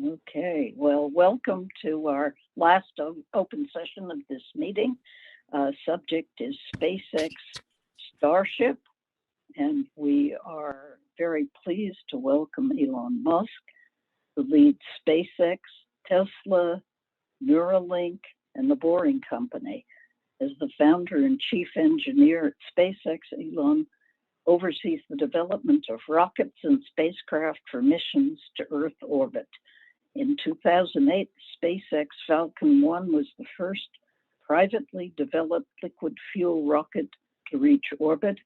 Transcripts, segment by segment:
Okay, well, welcome to our last open session of this meeting. Subject is SpaceX Starship, and we are very pleased to welcome Elon Musk, who leads SpaceX, Tesla, Neuralink, and the Boring Company. As the founder and chief engineer at SpaceX, Elon oversees the development of rockets and spacecraft for missions to Earth orbit. In 2008, SpaceX Falcon 1 was the first privately developed liquid fuel rocket to reach orbit.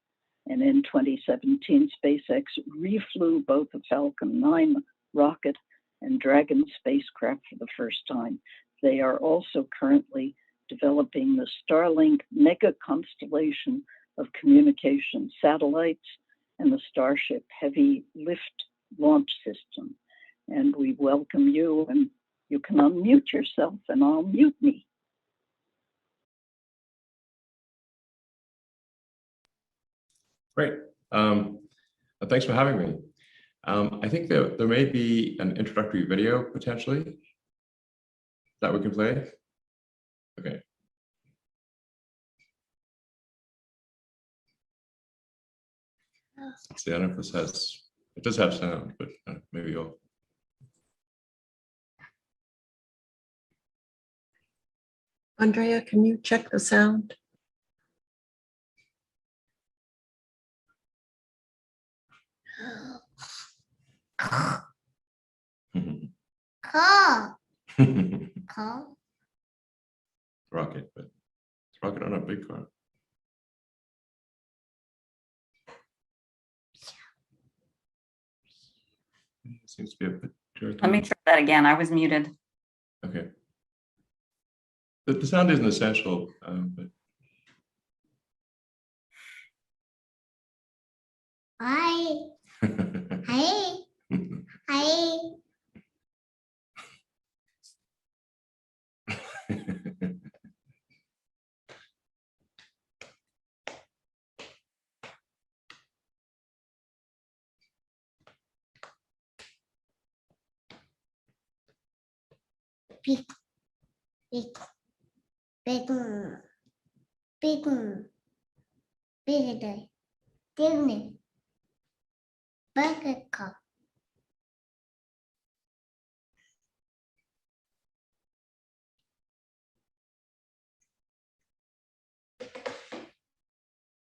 And in 2017, SpaceX reflew both the Falcon 9 rocket and Dragon spacecraft for the first time. They are also currently developing the Starlink mega constellation of communication satellites and the Starship heavy lift launch system. And we welcome you, and you can unmute yourself and I'll mute me. Great. Thanks for having me. I think there may be an introductory video potentially that we can play. Okay. See, I don't know if this it does have sound, but maybe you'll. Andrea, can you check the sound? Rocket, but it's rocket on a big car. It seems to be a bit. Let me try that again. I was muted. Okay. The sound isn't essential, but. Hi. Hi. Hi. Big, big, big, big, big, big, bucket cup.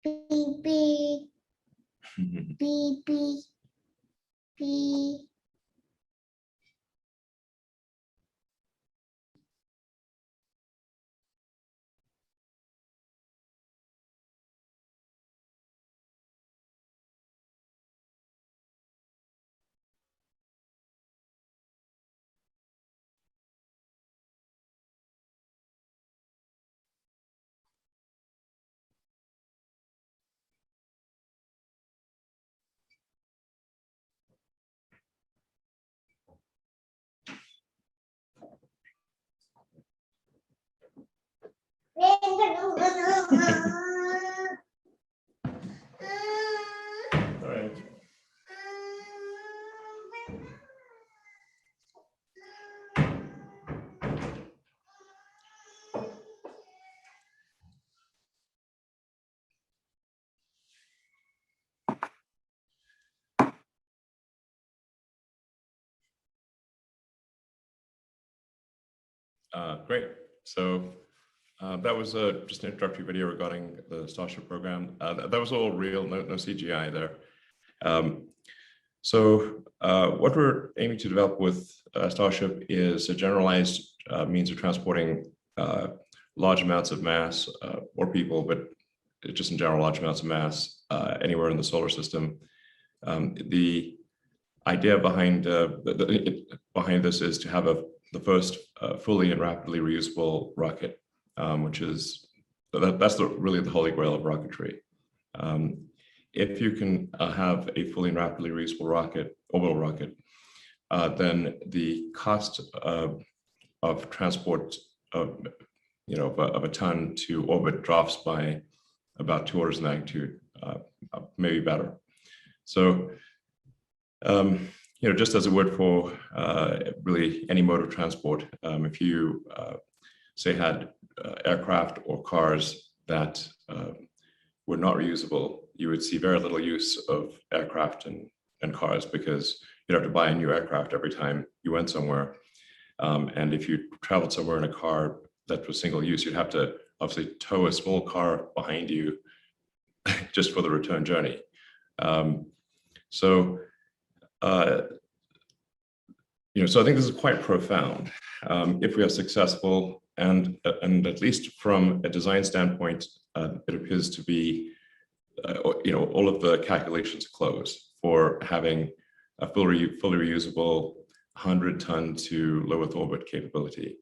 Beep, beep, beep, beep, beep. All right. Great. So that was just an introductory video regarding the Starship program. That was all real, no CGI there. What we're aiming to develop with Starship is a generalized means of transporting large amounts of mass or people, but just in general, large amounts of mass anywhere in the solar system. The idea behind behind this is to have the first fully and rapidly reusable rocket, which is that's really the holy grail of rocketry. If you can have a fully and rapidly reusable rocket, orbital rocket, then the cost of transport of a ton to orbit drops by about 2 orders of magnitude, maybe better. So just as it would for really any mode of transport, if you say had aircraft or cars that were not reusable, you would see very little use of aircraft and cars, because you'd have to buy a new aircraft every time you went somewhere. And if you traveled somewhere in a car that was single use, you'd have to obviously tow a small car behind you just for the return journey. So I think this is quite profound. If we are successful, and at least from a design standpoint, it appears to be, all of the calculations close for having a fully reusable 100-ton to low Earth orbit capability.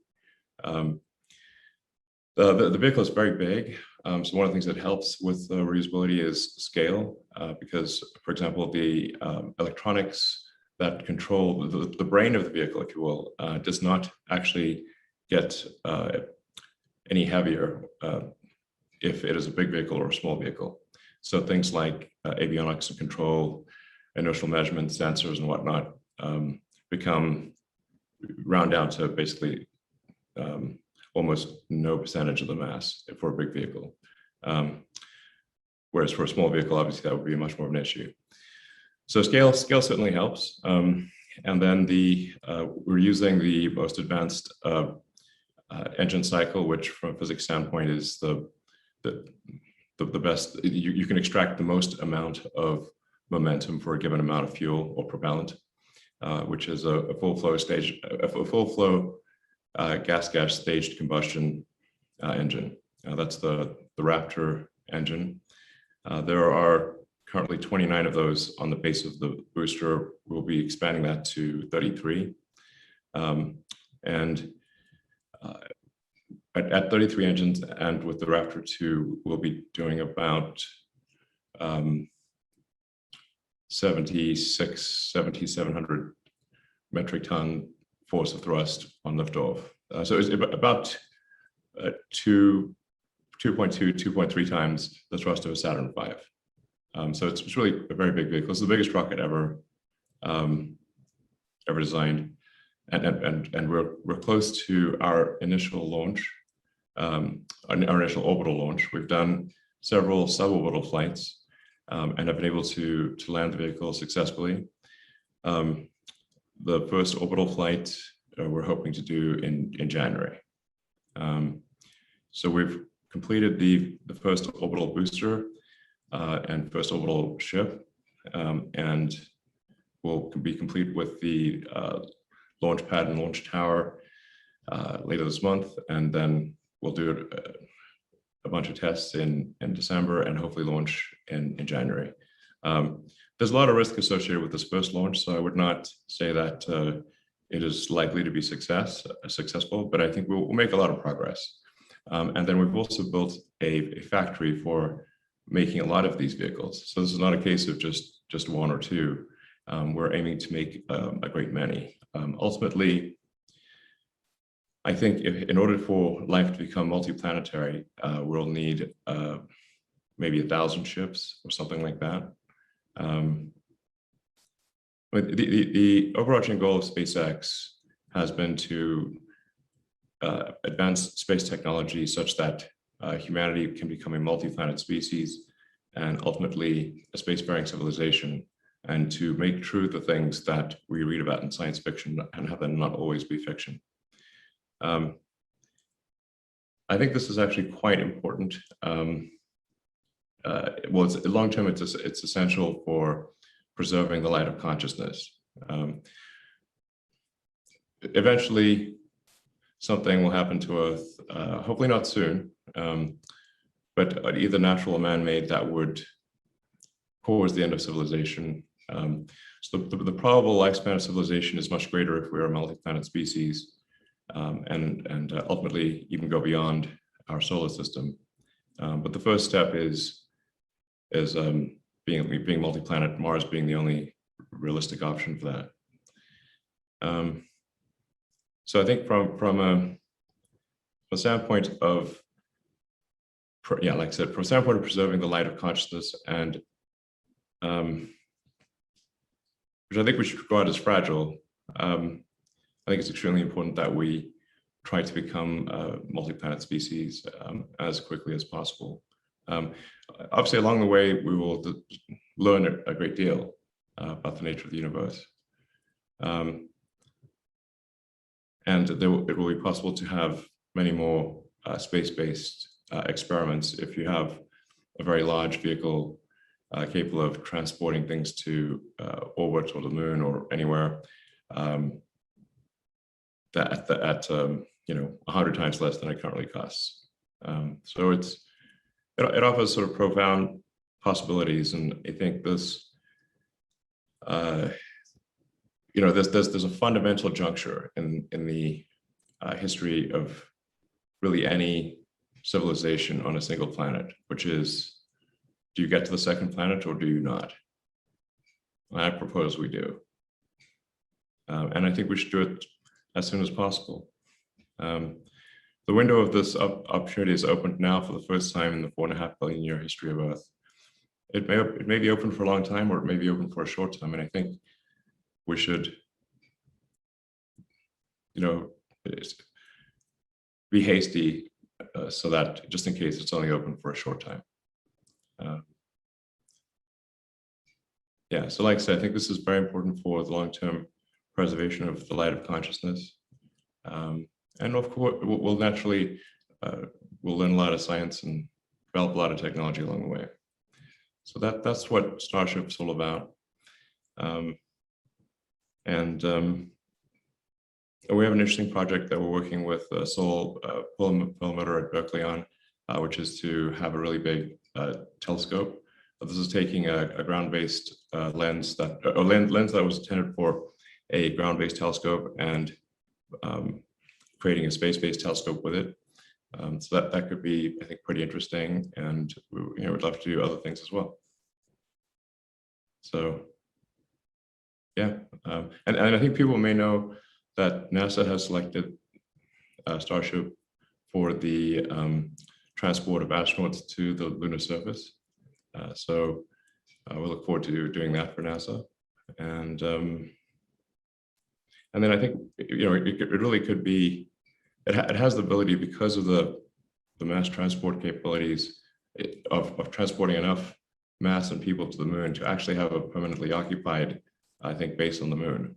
The vehicle is very big. So one of the things that helps with reusability is scale, because, for example, the electronics that control the brain of the vehicle, if you will, does not actually get any heavier if it is a big vehicle or a small vehicle. So things like avionics and control, inertial measurement, sensors and whatnot become round down to basically almost no percentage of the mass for a big vehicle. Whereas for a small vehicle, obviously that would be much more of an issue. So scale certainly helps. And then we're using the most advanced engine cycle, which from a physics standpoint is the best. You can extract the most amount of momentum for a given amount of fuel or propellant, which is a full flow stage, a full flow gas staged combustion engine. That's the Raptor engine. There are currently 29 of those on the base of the booster. We'll be expanding that to 33. At 33 engines, and with the Raptor 2, we'll be doing about 7,700 metric ton force of thrust on liftoff. So it's about 2.2, 2.3 times the thrust of a Saturn V. So it's really a very big vehicle. It's the biggest rocket ever designed, and we're close to our initial launch, our initial orbital launch. We've done several suborbital flights and have been able to land the vehicle successfully. The first orbital flight we're hoping to do in January. So we've completed the first orbital booster and first orbital ship, and we'll be complete with the launch pad and launch tower later this month, and then we'll do a bunch of tests in December and hopefully launch in January. There's a lot of risk associated with this first launch, so I would not say that it is likely to be successful, but I think we'll make a lot of progress. And then we've also built a factory for making a lot of these vehicles. So this is not a case of just one or two. We're aiming to make a great many. Ultimately, I think in order for life to become multiplanetary, we'll need maybe 1,000 ships or something like that. But the overarching goal of SpaceX has been to advance space technology such that humanity can become a multi-planet species and ultimately a spacefaring civilization, and to make true the things that we read about in science fiction and have them not always be fiction. I think this is actually quite important. Well, long term, it's essential for preserving the light of consciousness. Eventually, something will happen to Earth, hopefully not soon, but either natural or man-made, that would cause the end of civilization. So the probable lifespan of civilization is much greater if we're a multi-planet species, and ultimately even go beyond our solar system. But the first step is being multi-planet, Mars being the only realistic option for that. So I think from a standpoint of, like I said, from a standpoint of preserving the light of consciousness and which I think we should regard as fragile. I think it's extremely important that we try to become a multi-planet species as quickly as possible. Obviously, along the way, we will learn a great deal about the nature of the universe. And it will be possible to have many more space-based experiments if you have a very large vehicle capable of transporting things to orbit or the moon or anywhere at 100 times less than it currently costs. So it offers sort of profound possibilities, and I think this there's a fundamental juncture in the history of really any civilization on a single planet, which is, do you get to the second planet or do you not? I propose we do. And I think we should do it as soon as possible. The window of this opportunity is opened now for the first time in the 4.5 billion year history of Earth. It may be open for a long time, or it may be open for a short time. And I think we should, be hasty so that just in case it's only open for a short time. Yeah, so like I said, I think this is very important for the long-term preservation of the light of consciousness. And of course, we'll naturally, we'll learn a lot of science and develop a lot of technology along the way. So that's what Starship's all about. We have an interesting project that we're working with Seoul Perlmutter at Berkeley on, which is to have a really big telescope. This is taking a ground-based lens that was intended for a ground-based telescope and creating a space-based telescope with it. So that could be, I think, pretty interesting, and we'd love to do other things as well. So yeah, and I think people may know that NASA has selected Starship for the transport of astronauts to the lunar surface. So we look forward to doing that for NASA. And then I think it really could be, it has the ability, because of the mass transport capabilities of transporting enough mass and people to the moon, to actually have a permanently occupied, I think, base on the moon.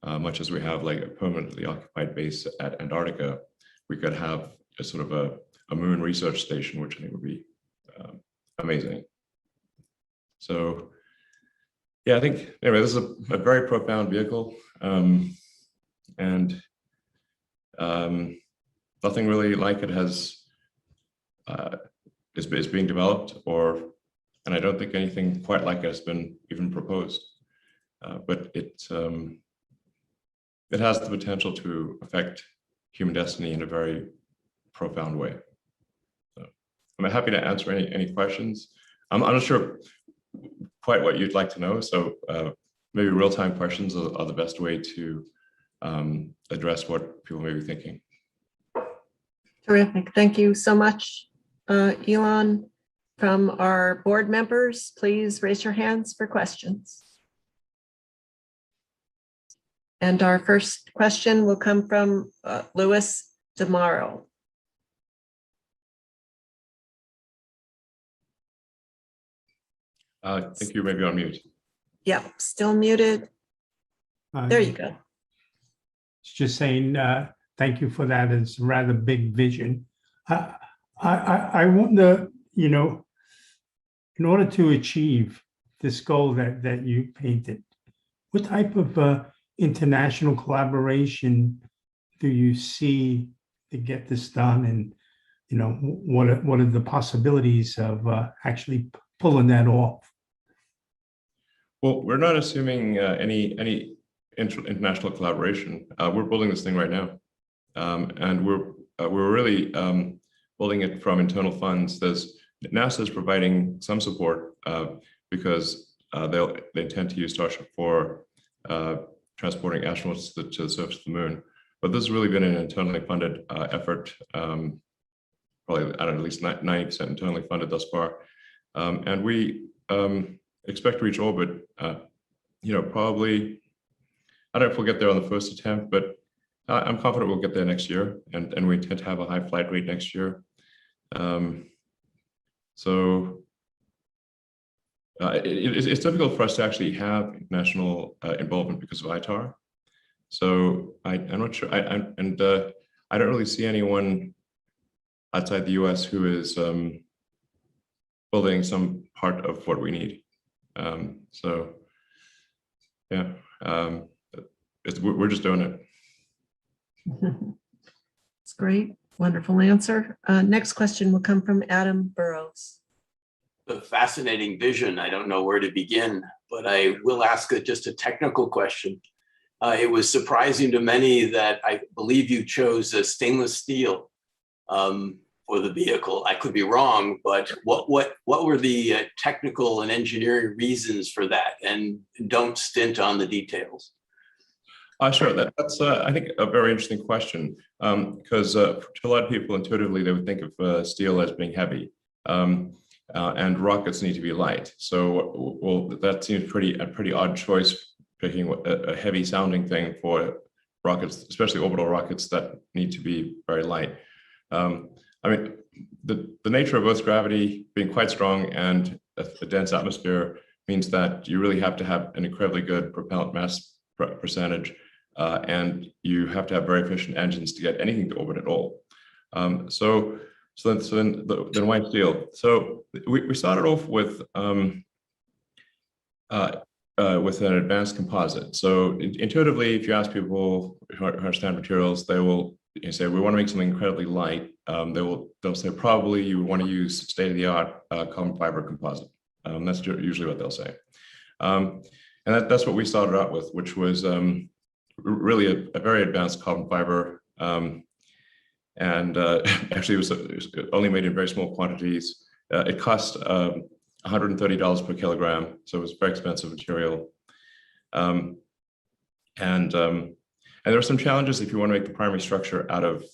Much as we have like a permanently occupied base at Antarctica, we could have a sort of a moon research station, which I think would be amazing. So yeah, I think, anyway, this is a very profound vehicle, and nothing really like it is being developed, and I don't think anything quite like it has been even proposed. But it has the potential to affect human destiny in a very profound way. So I'm happy to answer any questions. I'm not sure quite what you'd like to know, so maybe real-time questions are the best way to address what people may be thinking. Terrific. Thank you so much, Elon. From our board members, please raise your hands for questions. And our first question will come from Louis DeMauro. I think you may be on mute. Yep, still muted. There you go. It's just saying thank you for that. It's a rather big vision. I wonder, in order to achieve this goal that you painted, what type of international collaboration do you see to get this done? And, what are the possibilities of actually pulling that off? Well, we're not assuming any international collaboration. We're building this thing right now, and we're really building it from internal funds. NASA is providing some support because they intend to use Starship for transporting astronauts to the surface of the moon. But this has really been an internally funded effort. Probably, I don't know, at least 90% internally funded thus far, and we expect to reach orbit probably, I don't know if we'll get there on the first attempt, but I'm confident we'll get there next year, and we intend to have a high flight rate next year. So it's difficult for us to actually have international involvement because of ITAR. So I'm not sure, I don't really see anyone outside the US who is building some part of what we need. So yeah, we're just doing it. It's great. Wonderful answer. Next question will come from Adam Burrows. A fascinating vision. I don't know where to begin, but I will ask just a technical question. It was surprising to many that I believe you chose a stainless steel for the vehicle. I could be wrong, but what were the technical and engineering reasons for that? And don't stint on the details. Sure. That's I think a very interesting question, because to a lot of people intuitively they would think of steel as being heavy, and rockets need to be light. So well, that seems a pretty odd choice, picking a heavy sounding thing for rockets, especially orbital rockets that need to be very light. I mean, the nature of Earth's gravity being quite strong and a dense atmosphere means that you really have to have an incredibly good propellant mass percentage, and you have to have very efficient engines to get anything to orbit at all. So then why steel? So we started off with an advanced composite. So intuitively, if you ask people who understand materials, they will say we want to make something incredibly light. They'll say probably you want to use state-of-the-art carbon fiber composite. That's usually what they'll say, and that's what we started out with, which was really a very advanced carbon fiber. And actually, it was only made in very small quantities. It cost $130 per kilogram, so it was very expensive material. And there are some challenges if you want to make the primary structure out of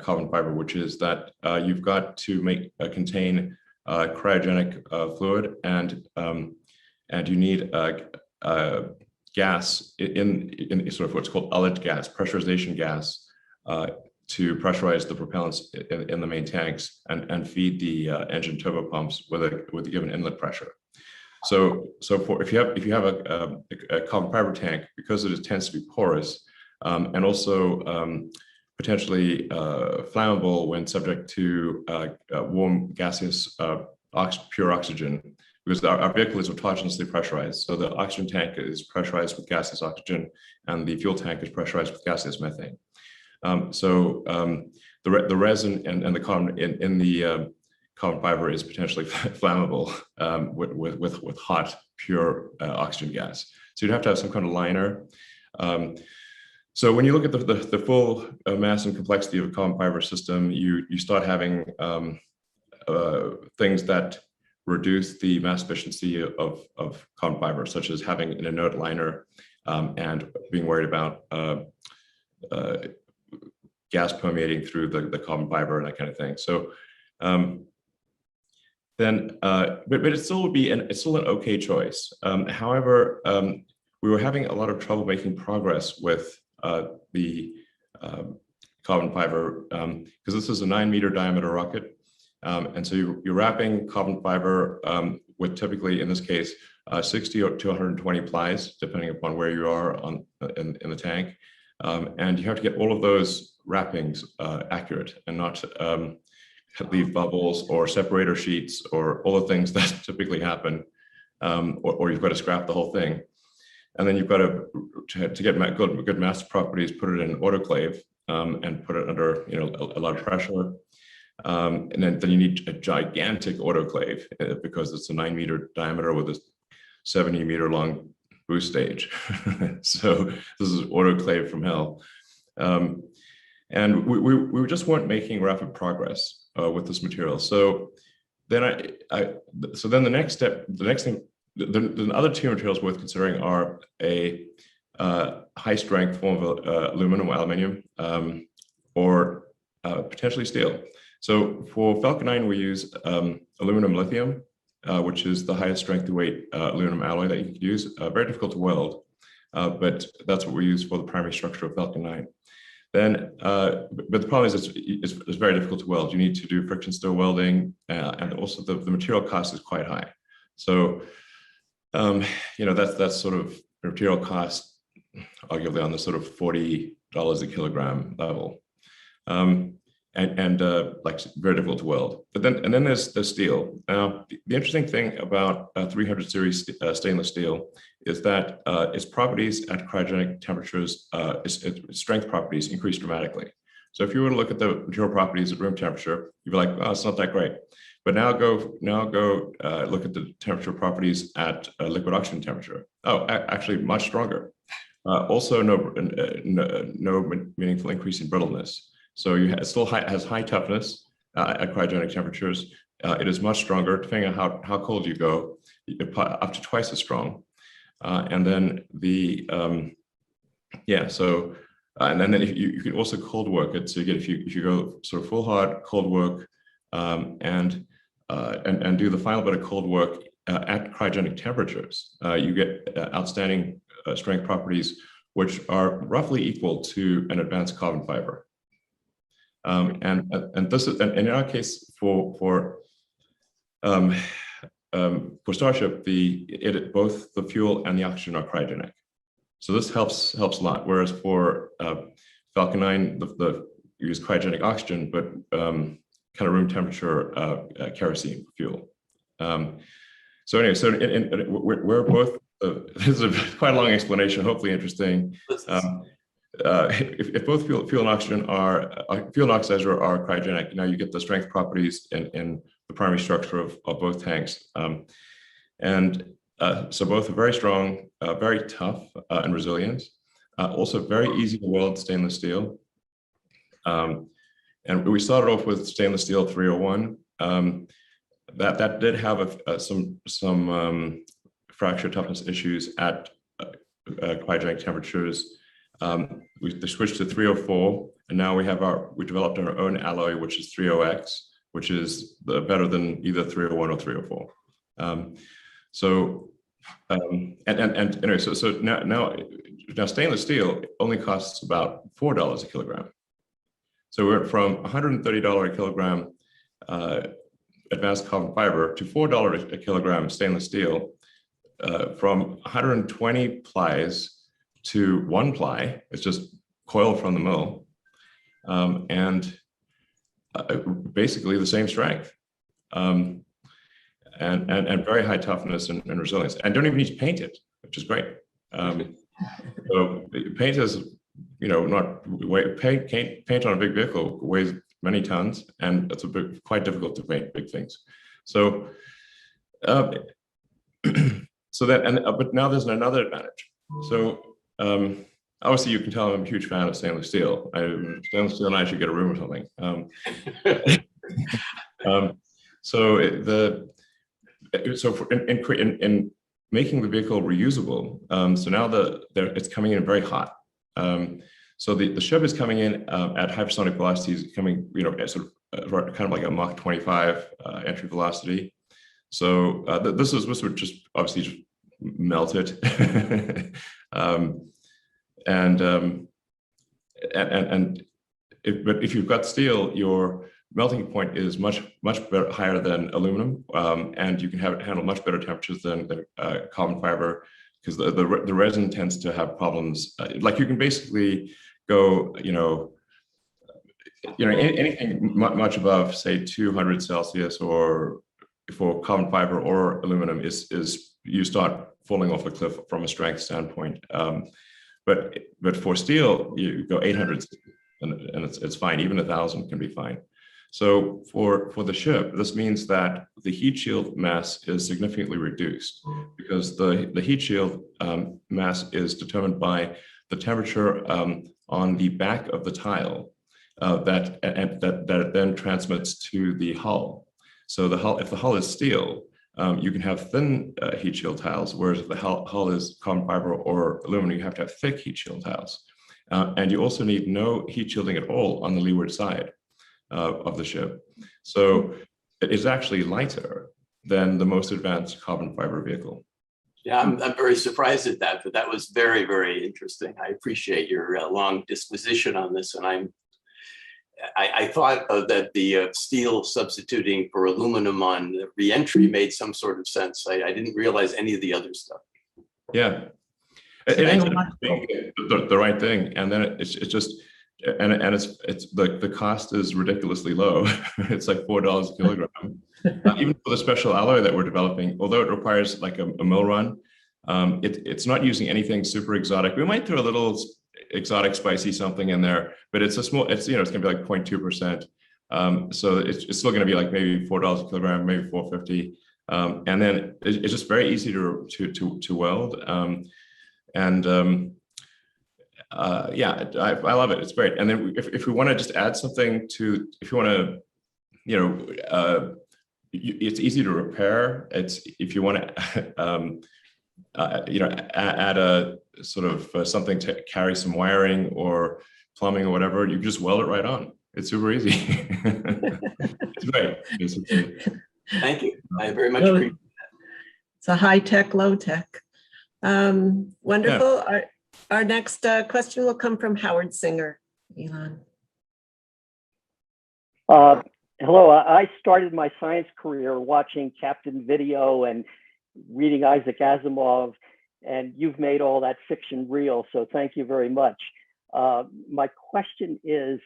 carbon fiber, which is that you've got to contain cryogenic fluid, and you need gas in sort of what's called ullage gas, pressurization gas, to pressurize the propellants in the main tanks and feed the engine turbopumps with a given inlet pressure. So if you have a carbon fiber tank, because it tends to be porous, and also potentially flammable when subject to warm gaseous pure oxygen, because our vehicle is autogenously pressurized. So the oxygen tank is pressurized with gaseous oxygen, and the fuel tank is pressurized with gaseous methane. So the resin and the carbon in the carbon fiber is potentially flammable with hot, pure oxygen gas. So you'd have to have some kind of liner. So when you look at the full mass and complexity of a carbon fiber system, you start having things that reduce the mass efficiency of carbon fiber, such as having an inert liner and being worried about gas permeating through the carbon fiber and that kind of thing. So but it still would be it's still an okay choice. However, we were having a lot of trouble making progress with the carbon fiber, because this is a 9-meter diameter rocket. And so you're wrapping carbon fiber with typically, in this case, 60 to 120 plies, depending upon where you are in the tank. And you have to get all of those wrappings accurate and not leave bubbles or separator sheets or all the things that typically happen, or you've got to scrap the whole thing. And then you've got to get good mass properties, put it in an autoclave and put it under a lot of pressure. And then you need a gigantic autoclave because it's a 9-meter diameter with a 70-meter long boost stage. So this is autoclave from hell. And we just weren't making rapid progress with this material. So then the next thing, the other two materials worth considering are a high strength form of aluminum or aluminium, or potentially steel. So for Falcon 9, we use aluminum lithium, which is the highest strength to weight aluminum alloy that you can use. Very difficult to weld, but that's what we use for the primary structure of Falcon 9. Then, but the problem is it's very difficult to weld. You need to do friction stir welding, and also the material cost is quite high. So, that's sort of material cost, arguably on the sort of $40 a kilogram level, and like very difficult to weld. But then there's steel. Now, the interesting thing about 300 series stainless steel is that its properties at cryogenic temperatures, its strength properties increase dramatically. So if you were to look at the material properties at room temperature, you'd be like, oh, it's not that great. But now go look at the temperature properties at liquid oxygen temperature. Oh, actually much stronger. Also no meaningful increase in brittleness. So it still has high toughness at cryogenic temperatures. It is much stronger, depending on how cold you go, up to twice as strong. And then and then if you can also cold work it. So if you go sort of full hard cold work, and do the final bit of cold work at cryogenic temperatures, you get outstanding strength properties, which are roughly equal to an advanced carbon fiber. And this is, and in our case for Starship, both the fuel and the oxygen are cryogenic. So this helps a lot. Whereas for Falcon 9, you use cryogenic oxygen, but kind of room temperature kerosene fuel. So anyway, we're both. This is quite a long explanation. Hopefully interesting. If both fuel and oxygen fuel and oxidizer are cryogenic, now you get the strength properties in the primary structure of both tanks. So both are very strong, very tough and resilient, also very easy to weld stainless steel. And we started off with stainless steel 301. That did have some fracture toughness issues at cryogenic temperatures. We switched to 304, and now we developed our own alloy, which is 30X, which is better than either 301 or 304. Anyway, so now stainless steel only costs about $4 a kilogram. So we went from $130 a kilogram advanced carbon fiber to $4 a kilogram stainless steel, from 120 plies to 1 ply. It's just coil from the mill, and basically the same strength, and very high toughness and resilience. And don't even need to paint it, which is great. So paint is, paint on a big vehicle weighs many tons, and it's quite difficult to paint big things. So, but now there's another advantage. So obviously you can tell I'm a huge fan of stainless steel. Stainless steel and I should get a room or something. In making the vehicle reusable, so now it's coming in very hot. So the ship is coming in at hypersonic velocities, coming, sort of kind of like a Mach 25 entry velocity. So this would just obviously just melt it, but if you've got steel, your melting point is much better, higher than aluminum, and you can handle much better temperatures than carbon fiber, because the resin tends to have problems. Like you can basically go, anything much above, say, 200 Celsius, or for carbon fiber or aluminum, is you start falling off a cliff from a strength standpoint. But for steel, you go 800, and it's fine. Even 1,000 can be fine. So for the ship, this means that the heat shield mass is significantly reduced, because the heat shield mass is determined by the temperature on the back of the tile that it then transmits to the hull. So if the hull is steel, you can have thin heat shield tiles, whereas if the hull is carbon fiber or aluminum, you have to have thick heat shield tiles. And you also need no heat shielding at all on the leeward side of the ship. So it is actually lighter than the most advanced carbon fiber vehicle. Yeah, I'm very surprised at that, but that was very, very interesting. I appreciate your long disquisition on this, and I thought that the steel substituting for aluminum on the reentry made some sort of sense. I didn't realize any of the other stuff. Yeah, it ended up being the right thing, and then it's just and it's the cost is ridiculously low. It's like $4 a kilogram. Even for the special alloy that we're developing, although it requires like a mill run, it's not using anything super exotic. We might throw a little exotic spicy something in there, but it's a small, it's going to be like 0.2%. So it's still going to be like maybe $4 a kilogram, maybe $4.50. And then it's just very easy to weld. Yeah, I love it. It's great. And then if we want to just add something to, if you want to, it's easy to repair. It's if you want to, add a sort of something to carry some wiring or plumbing or whatever, you can just weld it right on. It's super easy. It's great. Thank you. I very much appreciate that. It's a high tech, low tech. Wonderful. Yeah. Our next question will come from Howard Singer. Elon. Hello, I started my science career watching Captain Video and reading Isaac Asimov, and you've made all that fiction real, so thank you very much. My question is,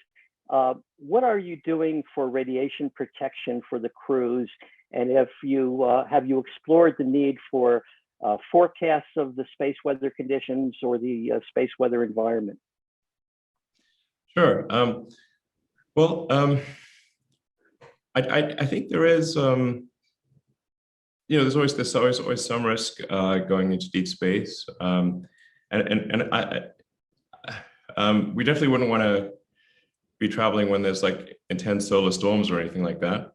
what are you doing for radiation protection for the crews? And if you have you explored the need for forecasts of the space weather conditions or the space weather environment? Sure. I think there is, there's always some risk going into deep space, and we definitely wouldn't want to be traveling when there's like intense solar storms or anything like that.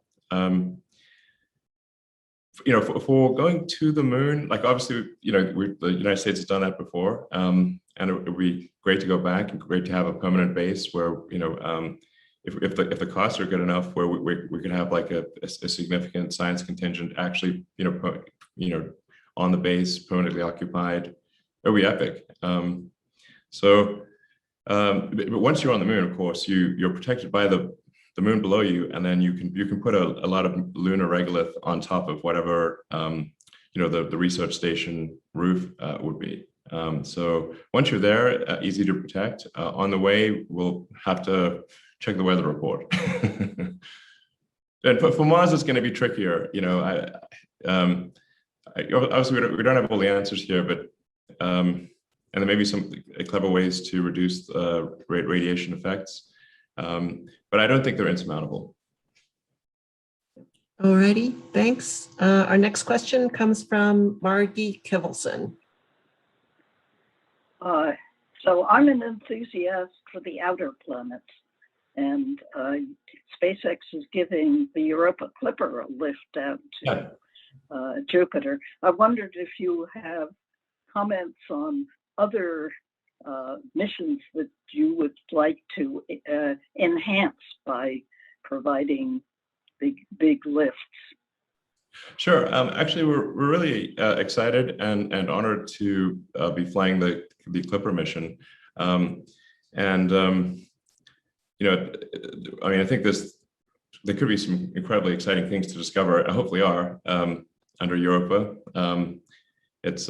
For going to the moon, like obviously, the United States has done that before, and it would be great to go back and great to have a permanent base where, if the costs are good enough, where we could have like a significant science contingent actually, on the base, permanently occupied. It would be epic. But once you're on the moon, of course, you're protected by the moon below you, and then you can put a lot of lunar regolith on top of whatever the research station roof would be. So once you're there, easy to protect. On the way, we'll have to check the weather report. And for Mars, it's going to be trickier. Obviously we don't have all the answers here, but and there may be some clever ways to reduce radiation effects, but I don't think they're insurmountable. Alrighty, thanks. Our next question comes from Margie Kivelson. So I'm an enthusiast for the outer planets, and SpaceX is giving the Europa Clipper a lift out to Jupiter. I wondered if you have comments on other missions that you would like to enhance by providing big lifts. Sure. Actually, we're really excited and honored to be flying the Clipper mission. I think there could be some incredibly exciting things to discover, and hopefully are, under Europa. It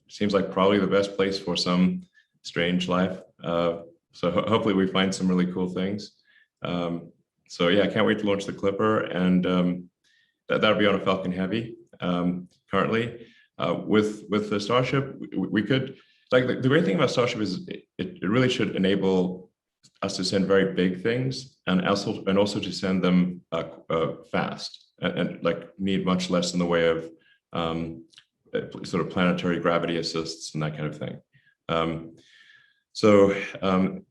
seems like probably the best place for some strange life. So hopefully we find some really cool things. So yeah, I can't wait to launch the Clipper, and that'll be on a Falcon Heavy currently. With the Starship, we could, like, the great thing about Starship is it really should enable us to send very big things, and also to send them fast, and like need much less in the way of sort of planetary gravity assists and that kind of thing.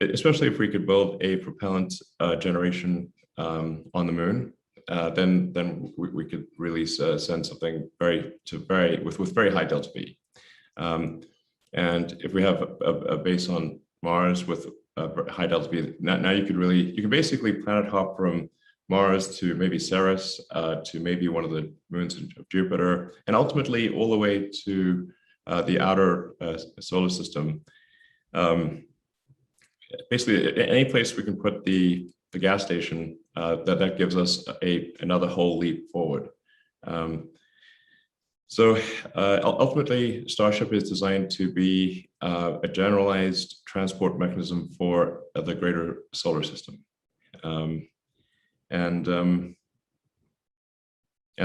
Especially if we could build a propellant generation on the moon, then we could really send something with very high delta V. And if we have a base on Mars with high delta V, now you can basically planet hop from Mars to maybe Ceres, to maybe one of the moons of Jupiter, and ultimately all the way to the outer solar system. Basically, any place we can put the gas station, that gives us another whole leap forward. So ultimately, Starship is designed to be a generalized transport mechanism for the greater solar system. And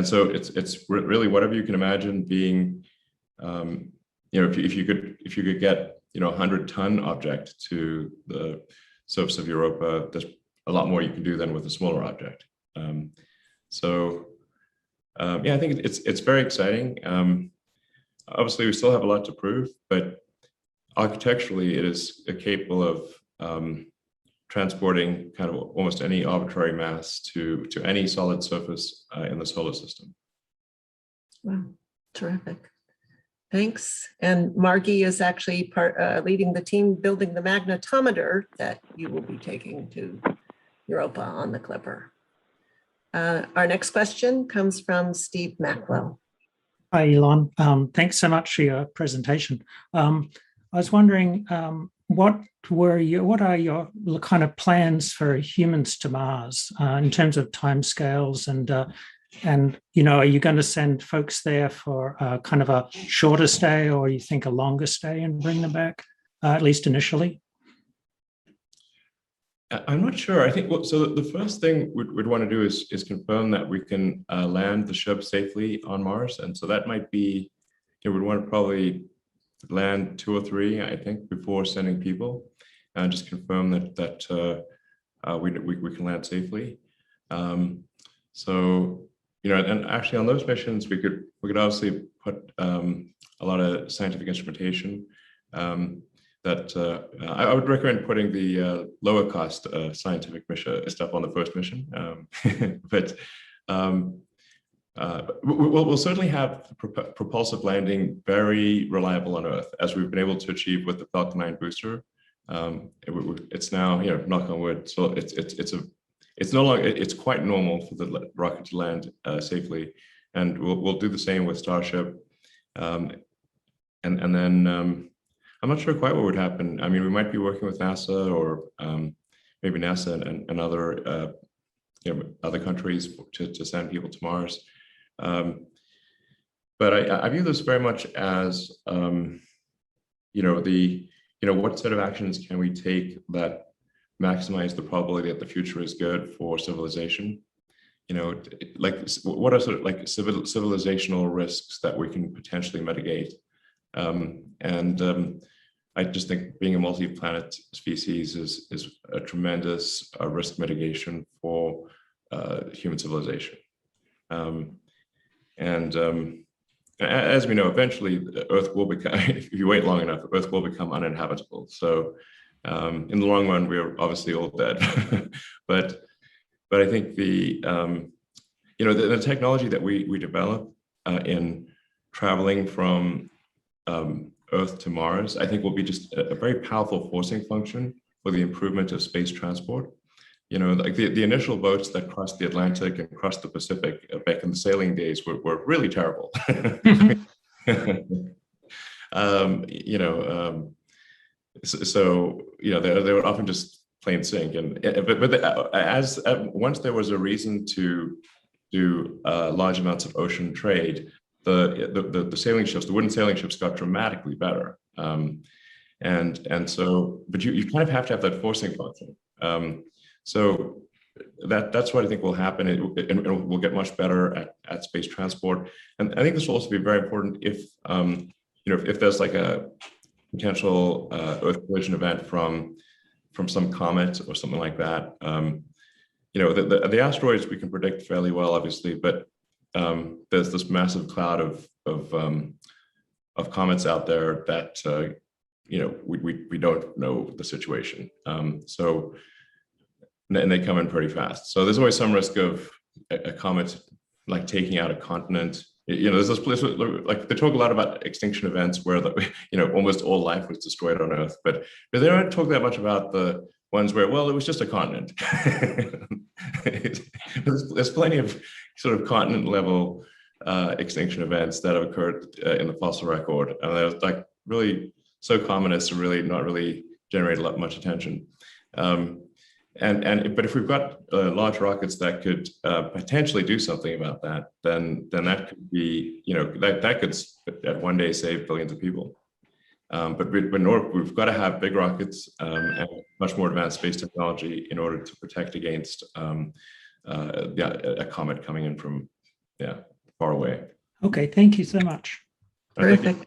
so it's really whatever you can imagine being, if you could get 100-ton object to the surface of Europa, there's a lot more you can do than with a smaller object. Yeah, I think it's very exciting. Obviously, we still have a lot to prove, but architecturally, it is capable of transporting kind of almost any arbitrary mass to any solid surface in the solar system. Wow, terrific. Thanks. And Margie is actually leading the team building the magnetometer that you will be taking to Europa on the Clipper. Our next question comes from Steve Mackwell. Hi, Elon. Thanks so much for your presentation. I was wondering, what are your kind of plans for humans to Mars in terms of timescales, and are you going to send folks there for kind of a shorter stay, or you think a longer stay and bring them back, at least initially? I'm not sure. I think so. The first thing we'd want to do is confirm that we can land the ship safely on Mars, and so that might be, we'd want to probably land 2 or 3, I think, before sending people, and just confirm that we can land safely. So and actually on those missions we could obviously put a lot of scientific instrumentation. That I would recommend putting the lower cost scientific mission stuff on the first mission, but we'll certainly have propulsive landing very reliable on Earth, as we've been able to achieve with the Falcon 9 booster. It's now, knock on wood, so it's no longer, it's quite normal for the rocket to land safely, and we'll do the same with Starship, and then. I'm not sure quite what would happen. I mean, we might be working with NASA, or maybe NASA and other other countries to send people to Mars. But I view this very much as what set of actions can we take that maximize the probability that the future is good for civilization? Like what are sort of like civilizational risks that we can potentially mitigate? I just think being a multi-planet species is a tremendous risk mitigation for human civilization. As we know, eventually Earth will become, if you wait long enough, Earth will become uninhabitable. So in the long run, we're obviously all dead. but I think the technology that we develop in traveling from Earth to Mars, I think will be just a very powerful forcing function for the improvement of space transport. Like the initial boats that crossed the Atlantic and crossed the Pacific back in the sailing days were really terrible. So they would often just plain sink. But once there was a reason to do large amounts of ocean trade, the sailing ships, the wooden sailing ships, got dramatically better. So, but you kind of have to have that forcing function. So that's what I think will happen, and we'll get much better at space transport. And I think this will also be very important if if there's like a potential Earth collision event from some comet or something like that. The asteroids we can predict fairly well, obviously, but there's this massive cloud of comets out there that we don't know the situation. And they come in pretty fast. So there's always some risk of a comet like taking out a continent. There's this place like they talk a lot about extinction events where almost all life was destroyed on Earth, but they don't talk that much about the ones where, well, it was just a continent. There's plenty of sort of continent level extinction events that have occurred in the fossil record, and they're like really so common as to really not really generate much attention. But if we've got large rockets that could potentially do something about that, then that could be, that could at one day save billions of people. But we've got to have big rockets and much more advanced space technology in order to protect against a comet coming in from far away. Okay, thank you so much. Perfect.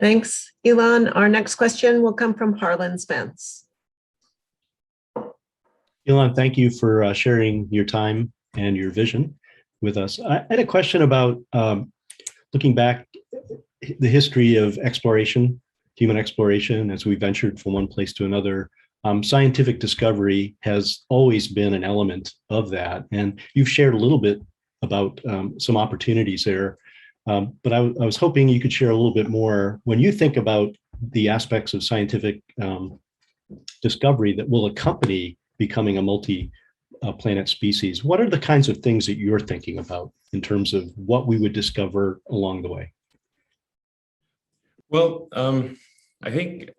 Thanks, Elon. Our next question will come from Harlan Spence. Elon, thank you for sharing your time and your vision with us. I had a question about looking back the history of exploration, human exploration, as we ventured from one place to another. Scientific discovery has always been an element of that. And you've shared a little bit about some opportunities there. But I was hoping you could share a little bit more. When you think about the aspects of scientific discovery that will accompany becoming a multi-planet species, what are the kinds of things that you're thinking about in terms of what we would discover along the way? Well, I think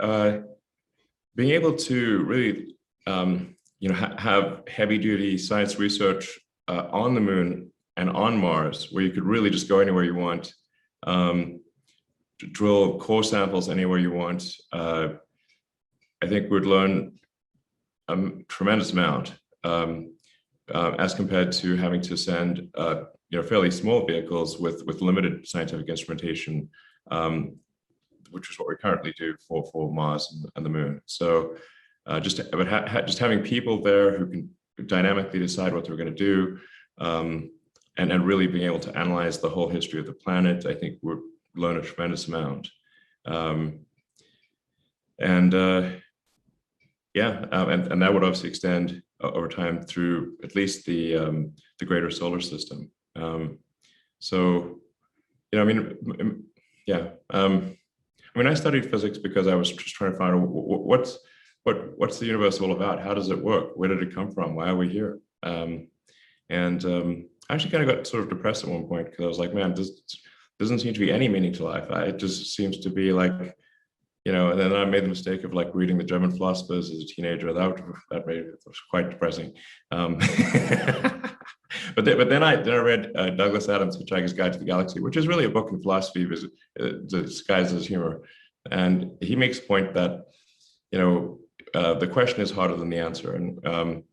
being able to really, have heavy-duty science research on the moon and on Mars, where you could really just go anywhere you want, drill core samples anywhere you want. I think we'd learn a tremendous amount as compared to having to send fairly small vehicles with limited scientific instrumentation, which is what we currently do for Mars and the moon. So just having people there who can dynamically decide what they're going to do, and really being able to analyze the whole history of the planet, I think we'll learn a tremendous amount. And that would obviously extend over time through at least the greater solar system. I studied physics because I was just trying to find out what's the universe all about? How does it work? Where did it come from? Why are we here? I actually kind of got sort of depressed at one point because I was like, man, this doesn't seem to be any meaning to life. It just seems to be like, and then I made the mistake of like reading the German philosophers as a teenager. That made it was quite depressing. But then I read Douglas Adams' Hitchhiker's Guide to the Galaxy, which is really a book in philosophy disguised as humor. And he makes a point that, the question is harder than the answer. And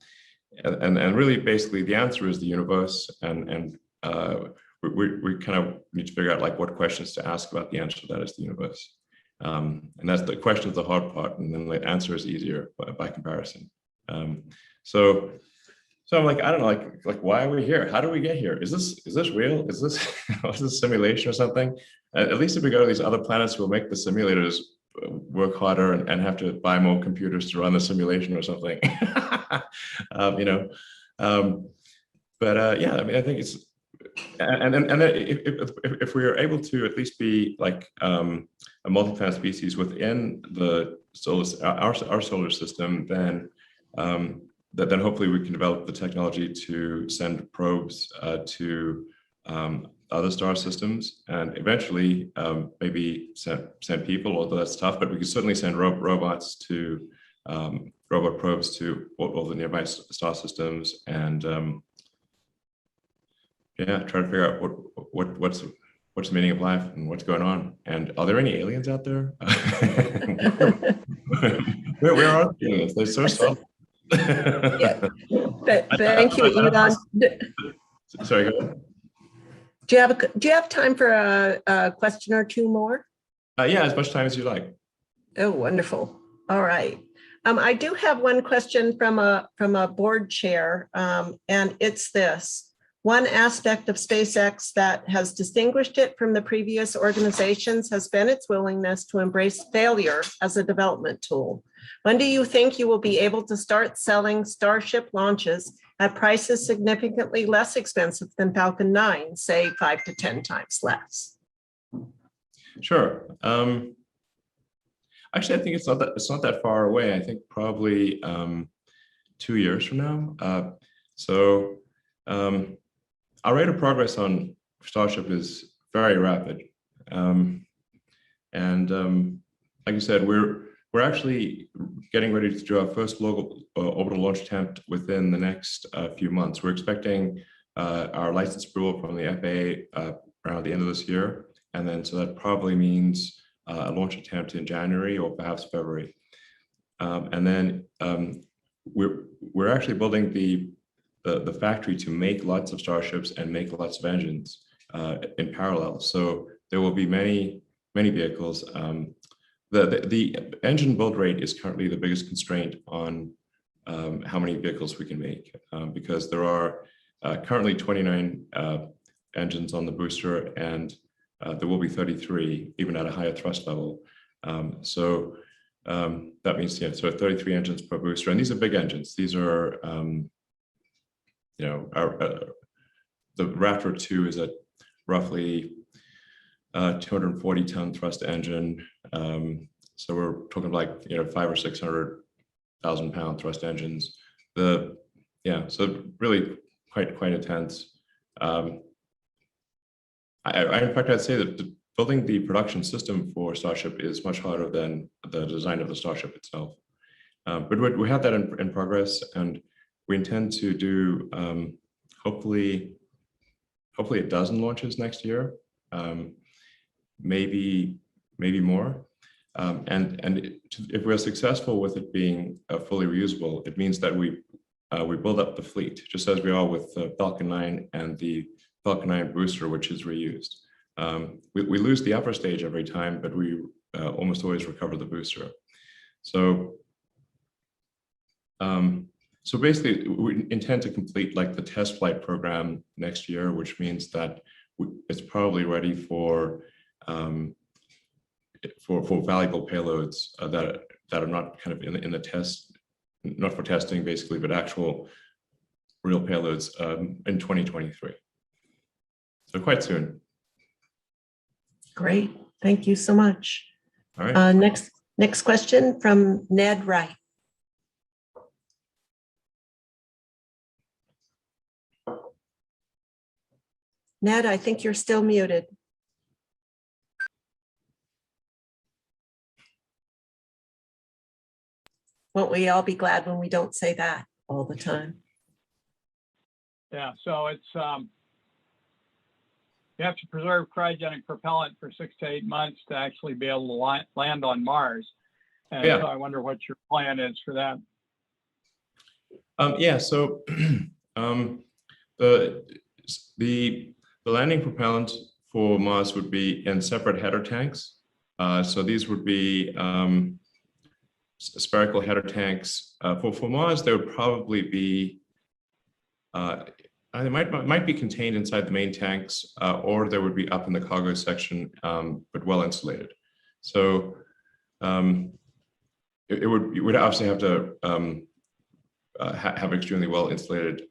really, basically, the answer is the universe. And we kind of need to figure out like what questions to ask about the answer to that is the universe. And that's the question is the hard part, and then the answer is easier by comparison. So I'm like, I don't know, like why are we here? How do we get here? Is this real? Is this is this simulation or something? At least if we go to these other planets, we'll make the simulators work harder and have to buy more computers to run the simulation or something. I think it's and if we are able to at least be like a multi-planet species within the our solar system, then hopefully we can develop the technology to send probes to other star systems, and eventually maybe send people, although that's tough, but we can certainly send robots to robot probes to all the nearby star systems, and try to figure out what's the meaning of life and what's going on, and are there any aliens out there? Where are the aliens? They're so soft. Thank you, Elon. Sorry, go ahead. Do you have time for a question or two more? Yeah, as much time as you like. Oh, wonderful. All right. I do have one question from a board chair, and it's this. One aspect of SpaceX that has distinguished it from the previous organizations has been its willingness to embrace failure as a development tool. When do you think you will be able to start selling Starship launches at prices significantly less expensive than Falcon 9, say 5 to 10 times less? Sure. Actually, I think it's not that far away. I think probably 2 years from now. So our rate of progress on Starship is very rapid, and like I said, we're actually getting ready to do our first global orbital launch attempt within the next few months. We're expecting our license approval from the FAA around the end of this year, and then so that probably means a launch attempt in January or perhaps February, and then we're actually building the factory to make lots of Starships and make lots of engines in parallel. So there will be many vehicles. The engine build rate is currently the biggest constraint on how many vehicles we can make, because there are currently 29 engines on the booster, and there will be 33 even at a higher thrust level. So that means, yeah, so 33 engines per booster, and these are big engines. These are, you know, the Raptor 2 is a roughly 240-ton thrust engine. So we're talking like, you know, 500,000 or 600,000 pound thrust engines. So really quite intense. In fact, I'd say that building the production system for Starship is much harder than the design of the Starship itself. But we have that in progress, and we intend to do hopefully a dozen launches next year, maybe more. And if we're successful with it being fully reusable, it means that we build up the fleet, just as we are with the Falcon 9 and the Falcon 9 booster, which is reused. We lose the upper stage every time, but we almost always recover the booster. So basically, we intend to complete like the test flight program next year, which means that it's probably ready for valuable payloads that are not kind of in the test, not for testing basically, but actual real payloads in 2023. So quite soon. Great, thank you so much. All right. Next question from Ned Wright. Ned, I think you're still muted. Won't we all be glad when we don't say that all the time? Yeah, so it's you have to preserve cryogenic propellant for 6 to 8 months to actually be able to land on Mars. And Yeah. so I wonder what your plan is for that. So the landing propellant for Mars would be in separate header tanks. So these would be spherical header tanks. For Mars, there would probably be they might be contained inside the main tanks, or they would be up in the cargo section, but well insulated. So you would obviously have to have extremely well insulated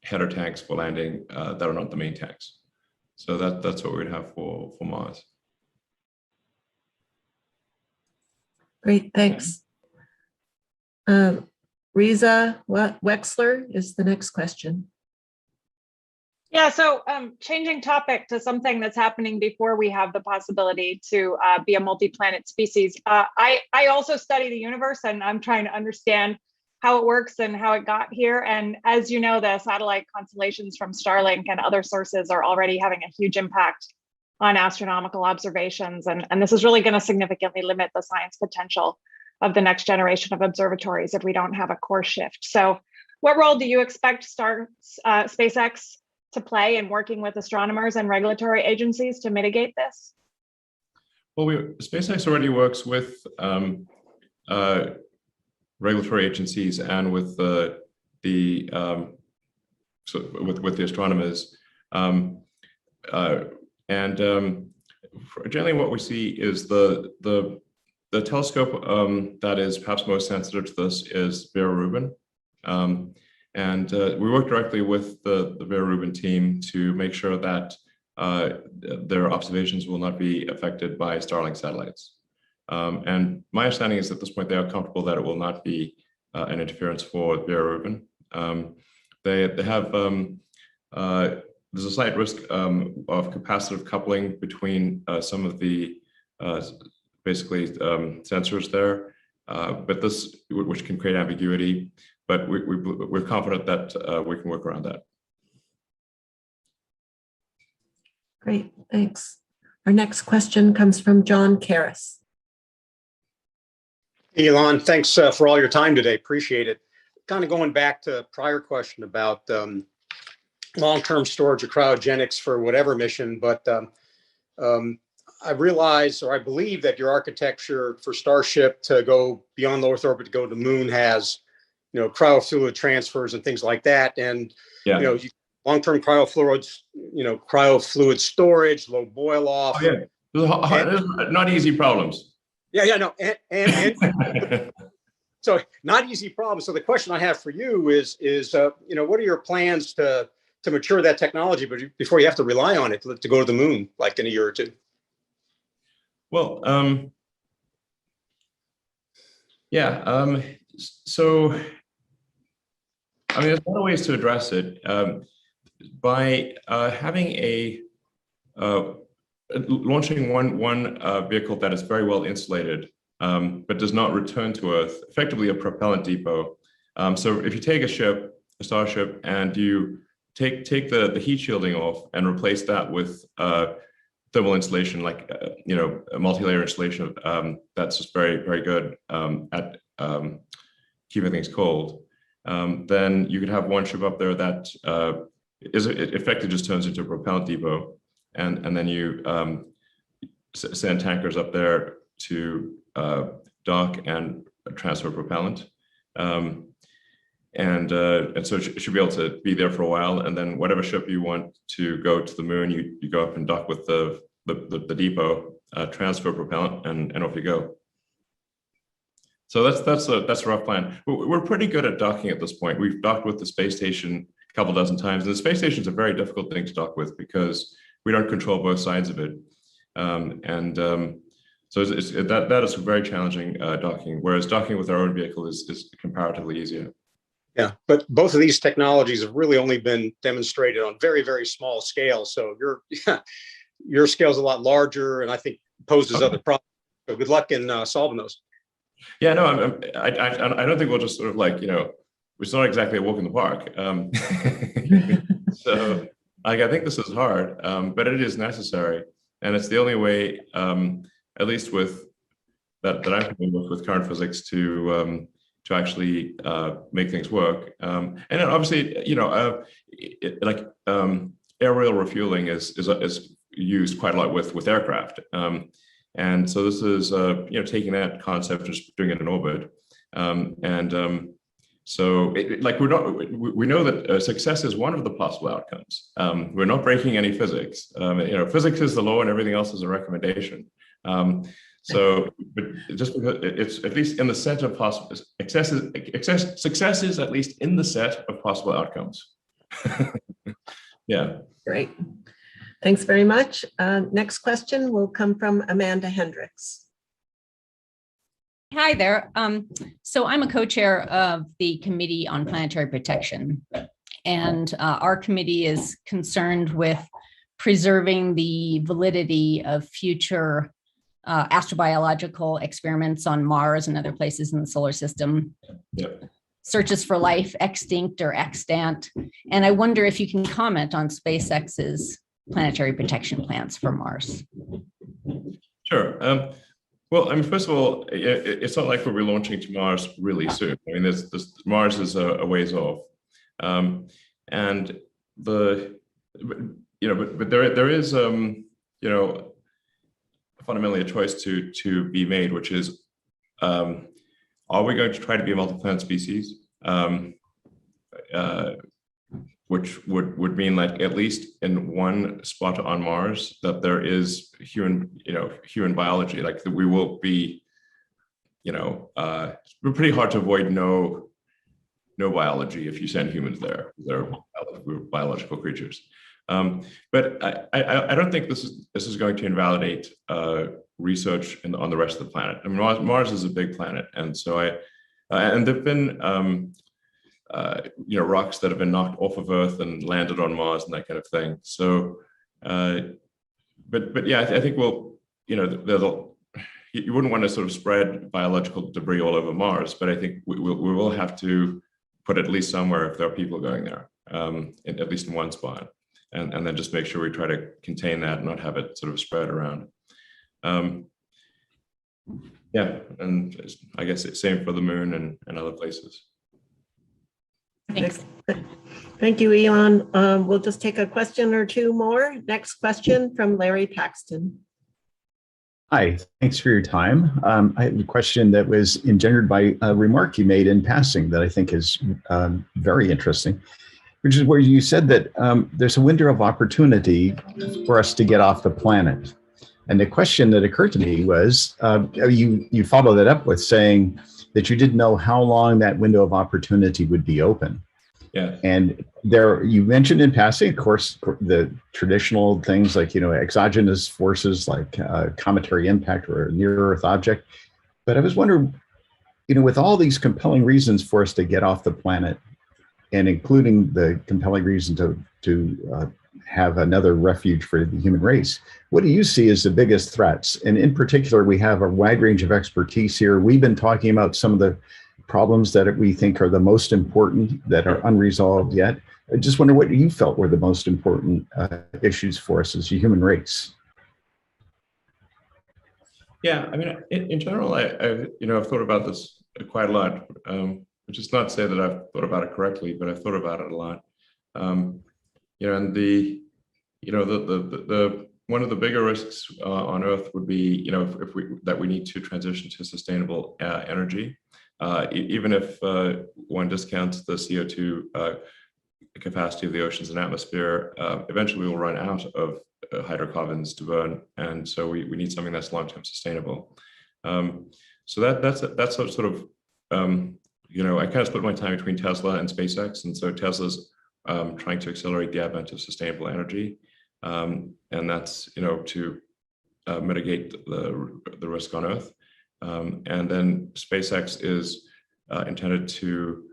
header tanks for landing that are not the main tanks. So that's what we'd have for Mars. Great, thanks. Riza Wexler is the next question. Yeah, so changing topic to something that's happening before we have the possibility to be a multi-planet species. I also study the universe, and I'm trying to understand how it works and how it got here. And as you know, the satellite constellations from Starlink and other sources are already having a huge impact on astronomical observations. And this is really going to significantly limit the science potential of the next generation of observatories if we don't have a course shift. So what role do you expect SpaceX to play in working with astronomers and regulatory agencies to mitigate this? Well, SpaceX already works with regulatory agencies and with the astronomers, generally what we see is the telescope that is perhaps most sensitive to this is Vera Rubin. We work directly with the Vera Rubin team to make sure that their observations will not be affected by Starlink satellites. And my understanding is at this point they are comfortable that it will not be an interference for bilirubin. They have there's a slight risk of capacitive coupling between some of the basically sensors there, but this, which can create ambiguity, but we're confident that we can work around that. Great, thanks. Our next question comes from John Karras. Elon, thanks for all your time today. Appreciate it. Kind of going back to a prior question about long-term storage or cryogenics for whatever mission, but I realize, or I believe, that your architecture for Starship to go beyond low Earth orbit to go to the moon has, cryofluid transfers and things like that, and long-term cryofluids, cryofluid storage, low boil off. Oh, yeah, not easy problems. No, and so not easy problems. So the question I have for you is what are your plans to mature that technology, but before you have to rely on it to go to the moon, like in a year or two? Well, so I mean, there's a lot of ways to address it. By having launching one vehicle that is very well insulated, but does not return to Earth, effectively a propellant depot. So if you take a Starship, and you take the heat shielding off and replace that with thermal insulation, like a multi-layer insulation that's just very, very good at keeping things cold, then you could have one ship up there that it effectively just turns into a propellant depot, and then you send tankers up there to dock and transfer propellant, and so it should be able to be there for a while, and then whatever ship you want to go to the moon, you go up and dock with the depot, transfer propellant, and off you go. So that's a rough plan. We're pretty good at docking at this point. We've docked with the space station a couple dozen times, and the space station is a very difficult thing to dock with because we don't control both sides of it, so that is very challenging docking. Whereas docking with our own vehicle is comparatively easier. Yeah, but both of these technologies have really only been demonstrated on very, very small scale. So your scale is a lot larger, and I think poses other problems. So good luck in solving those. Yeah, no, I don't think we'll just sort of it's not exactly a walk in the park. So I think this is hard, but it is necessary, and it's the only way, at least with that I'm familiar with current physics, to actually make things work. And then obviously, aerial refueling is used quite a lot with aircraft. And so this is taking that concept and just doing it in orbit. So we know that success is one of the possible outcomes. We're not breaking any physics. Physics is the law and everything else is a recommendation. So, but just because it's at least in the set of possible success is at least in the set of possible outcomes. Yeah. Great. Thanks very much. Next question will come from Amanda Hendricks. Hi there. So I'm a co-chair of the Committee on Planetary Protection, and our committee is concerned with preserving the validity of future astrobiological experiments on Mars and other places in the solar system. Yep. Searches for life, extinct or extant. And I wonder if you can comment on SpaceX's planetary protection plans for Mars. Sure. Well, I mean, first of all, it's not like we'll be launching to Mars really soon. I mean, Mars is a ways off, and but there is fundamentally a choice to be made, which is, are we going to try to be a multi-planet species, which would mean like at least in one spot on Mars that there is human biology, like that we will be, we're pretty hard to avoid no biology if you send humans there. We're biological creatures. But I don't think this is going to invalidate research on the rest of the planet. I mean, Mars is a big planet, and so and there've been rocks that have been knocked off of Earth and landed on Mars and that kind of thing. So, but yeah, I think you wouldn't want to sort of spread biological debris all over Mars, but I think we will have to put at least somewhere if there are people going there, at least in one spot, and then just make sure we try to contain that and not have it sort of spread around. Yeah, and I guess it's same for the moon and other places. Thanks. Thank you, Elon. We'll just take a question or two more. Next question from Larry Paxton. Hi, thanks for your time. I have a question that was engendered by a remark you made in passing that I think is very interesting, which is where you said that there's a window of opportunity for us to get off the planet. And the question that occurred to me was, you followed that up with saying that you didn't know how long that window of opportunity would be open. Yeah. And there, you mentioned in passing, of course, the traditional things like, exogenous forces like cometary impact or a near-Earth object. But I was wondering, with all these compelling reasons for us to get off the planet, and including the compelling reason to have another refuge for the human race, what do you see as the biggest threats? And in particular, we have a wide range of expertise here. We've been talking about some of the problems that we think are the most important that are unresolved yet. I just wonder what you felt were the most important issues for us as a human race. Yeah, I mean, in general, I've thought about this quite a lot, which is not to say that I've thought about it correctly, but I've thought about it a lot. And the one of the bigger risks on Earth would be, that we need to transition to sustainable energy. Even if one discounts the CO2 capacity of the oceans and atmosphere, eventually we will run out of hydrocarbons to burn, and so we need something that's long-term sustainable. So that's sort of I kind of split my time between Tesla and SpaceX, and so Tesla's trying to accelerate the advent of sustainable energy, and that's to mitigate the risk on Earth. And then SpaceX is intended to